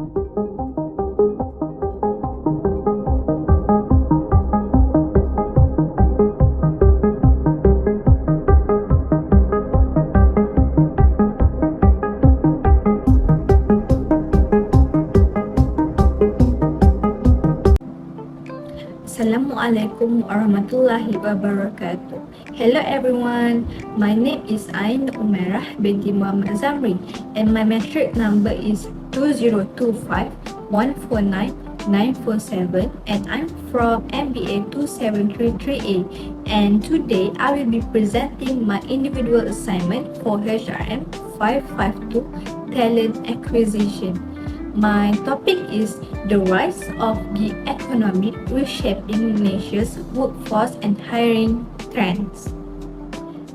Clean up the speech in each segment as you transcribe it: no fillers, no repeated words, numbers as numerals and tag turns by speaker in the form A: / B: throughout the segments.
A: Assalamualaikum warahmatullahi wabarakatuh. Hello everyone, my name is Ain Umairah binti Muhammad Zamri and my metric number is 2025149947 and I'm from MBA 2733A, and today I will be presenting my individual assignment for HRM552 Talent Acquisition. My topic is the rise of gig economy reshaping Malaysia's workforce and hiring trends.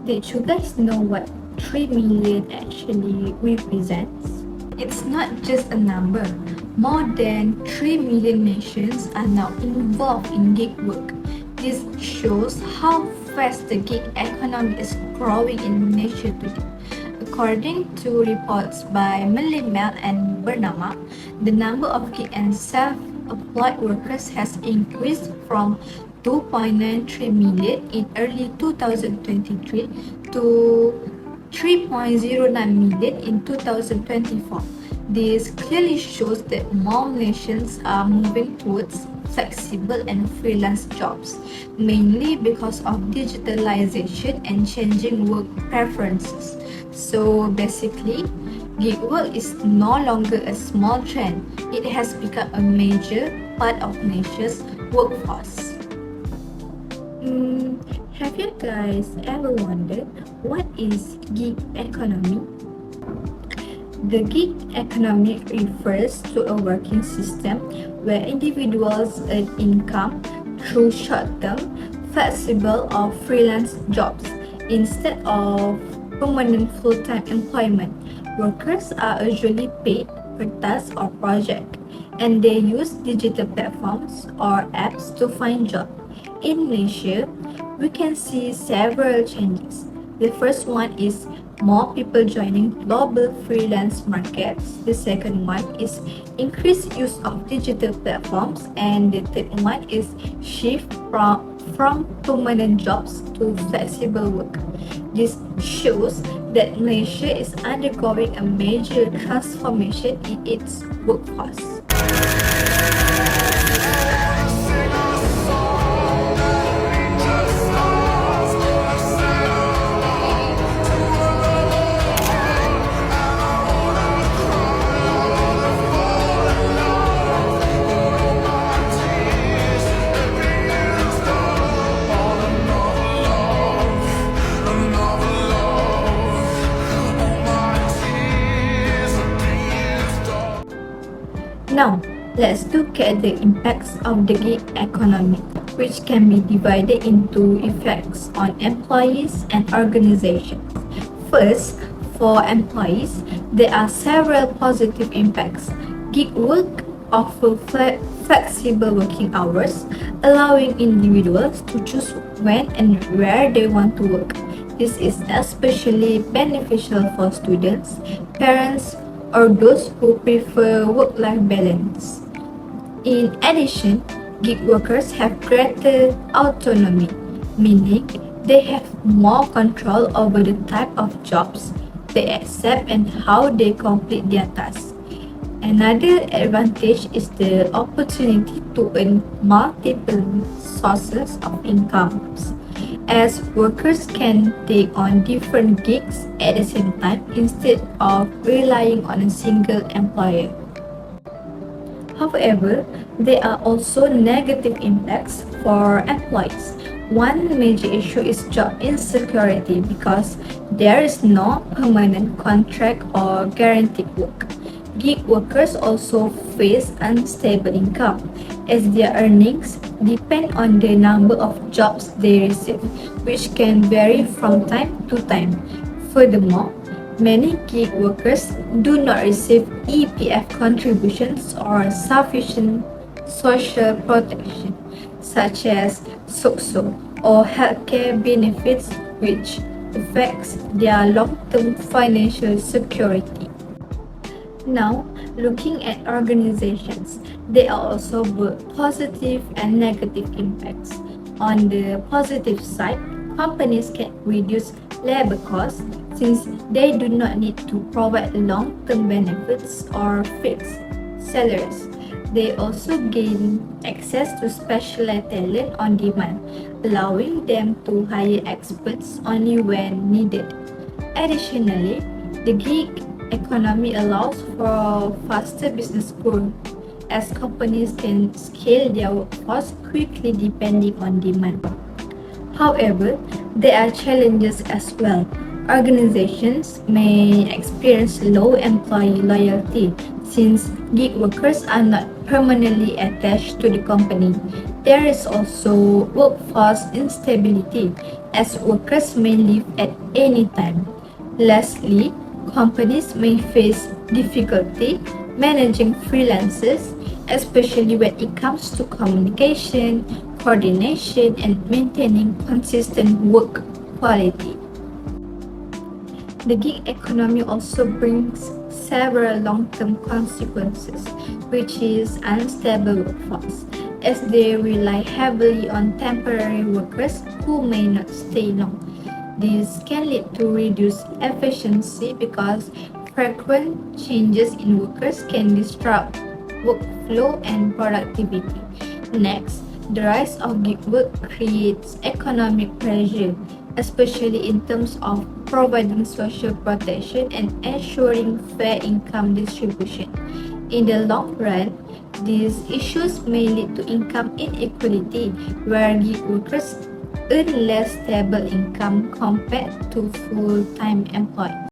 A: Did you guys know what 3 million actually represents? It's not just a number. More than 3 million Malaysians are now involved in gig work. This shows how fast the gig economy is growing in Malaysia today. According to reports by Millennial and Bernama, the number of gig and self-employed workers has increased from 2.93 million in early 2023 to 3.09 million in 2024. This clearly shows that more Malaysians are moving towards flexible and freelance jobs, mainly because of digitalization and changing work preferences. So basically, gig work is no longer a small trend. It has become a major part of Malaysia's workforce. Have you guys ever wondered what is gig economy? The gig economy refers to a working system where individuals earn income through short-term, flexible or freelance jobs instead of permanent full-time employment. Workers are usually paid per task or project, and they use digital platforms or apps to find jobs. In Malaysia, we can see several changes. The first one is more people joining global freelance markets. The second one is increased use of digital platforms, and the third one is shift from permanent jobs to flexible work. This shows that Malaysia is undergoing a major transformation in its workforce. Now, let's look at the impacts of the gig economy, which can be divided into effects on employees and organizations. First, for employees, there are several positive impacts. Gig work offers flexible working hours, allowing individuals to choose when and where they want to work. This is especially beneficial for students, parents, or those who prefer work-life balance. In addition, gig workers have greater autonomy, meaning they have more control over the type of jobs they accept and how they complete their tasks. Another advantage is the opportunity to earn multiple sources of incomes, as workers can take on different gigs at the same time instead of relying on a single employer. However, there are also negative impacts for employees. One major issue is job insecurity because there is no permanent contract or guaranteed work. Gig workers also face unstable income as their earnings depend on the number of jobs they receive, which can vary from time to time. Furthermore, many gig workers do not receive EPF contributions or sufficient social protection, such as SOCSO or healthcare benefits, which affects their long-term financial security. Now, Looking at organizations, there are also both positive and negative impacts. On the positive side, companies can reduce labor costs since they do not need to provide long-term benefits or fixed salaries. They also gain access to specialized talent on demand, allowing them to hire experts only when needed. Additionally, the gig economy allows for faster business growth as companies can scale their workforce quickly depending on demand. However, there are challenges as well. Organizations may experience low employee loyalty since gig workers are not permanently attached to the company. There is also workforce instability as workers may leave at any time. Lastly, companies may face difficulty managing freelancers, especially when it comes to communication, coordination, and maintaining consistent work quality. The gig economy also brings several long-term consequences, which is unstable workforce, as they rely heavily on temporary workers who may not stay long. This can lead to reduced efficiency because frequent changes in workers can disrupt workflow and productivity. Next, the rise of gig work creates economic pressure, especially in terms of providing social protection and ensuring fair income distribution. In the long run, these issues may lead to income inequality, where gig workers earn less stable income compared to full-time employees.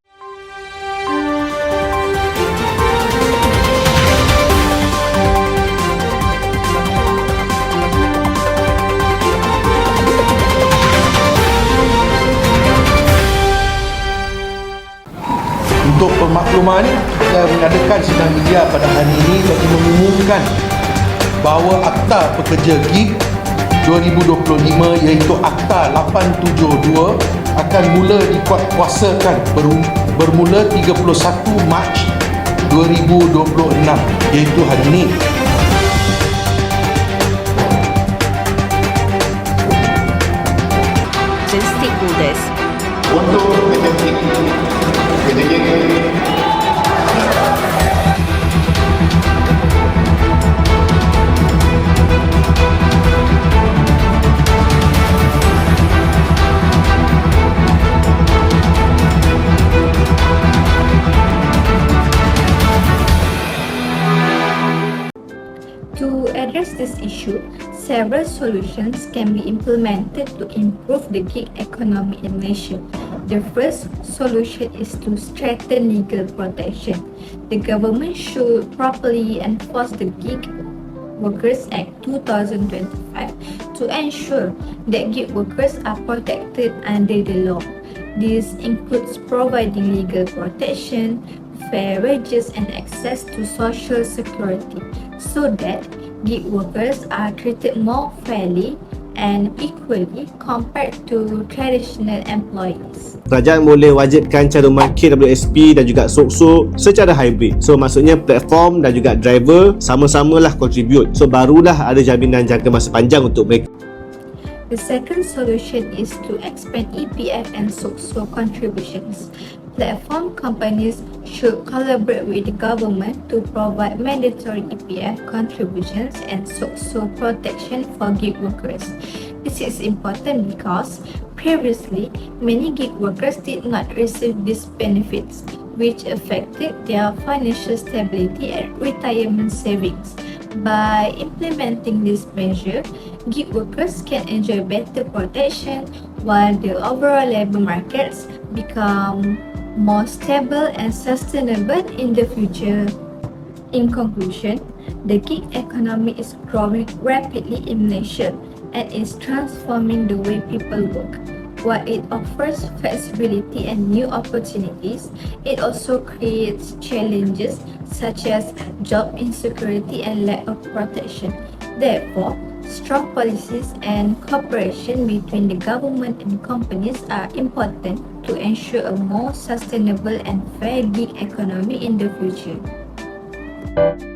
B: Untuk pemakluman, kita mengadakan sidang media pada hari ini bagi mengumumkan bahawa Akta Pekerja Gig 2025 iaitu Akta 872 akan mula dikuatkuasakan bermula 31 Mac 2026 iaitu hari ini.
C: Stakeholders
D: untuk kerja
A: To address this issue, several solutions can be implemented to improve the gig economy in Malaysia. The first solution is to strengthen legal protection. The government should properly enforce the Gig Workers Act 2025 to ensure that gig workers are protected under the law. This includes providing legal protection, fair wages, and access to social security so that gig workers are treated more fairly and equally compared to traditional employees.
E: Kerajaan boleh wajibkan caruman KWSP dan juga SOKSO secara hybrid. So maksudnya platform dan juga driver sama-samalah contribute. So barulah ada jaminan jangka masa panjang untuk mereka.
A: The second solution is to expand EPF and SOKSO contributions. Platform companies should collaborate with the government to provide mandatory EPF contributions and SOKSO protection for gig workers. This is important because previously many gig workers did not receive these benefits, which affected their financial stability and retirement savings. By implementing this measure, gig workers can enjoy better protection while the overall labor markets become more stable and sustainable in the future. In conclusion, the gig economy is growing rapidly in Malaysia and is transforming the way people work. While it offers flexibility and new opportunities, it also creates challenges such as job insecurity and lack of protection. Therefore, strong policies and cooperation between the government and companies are important to ensure a more sustainable and fair gig economy in the future.
B: kasih.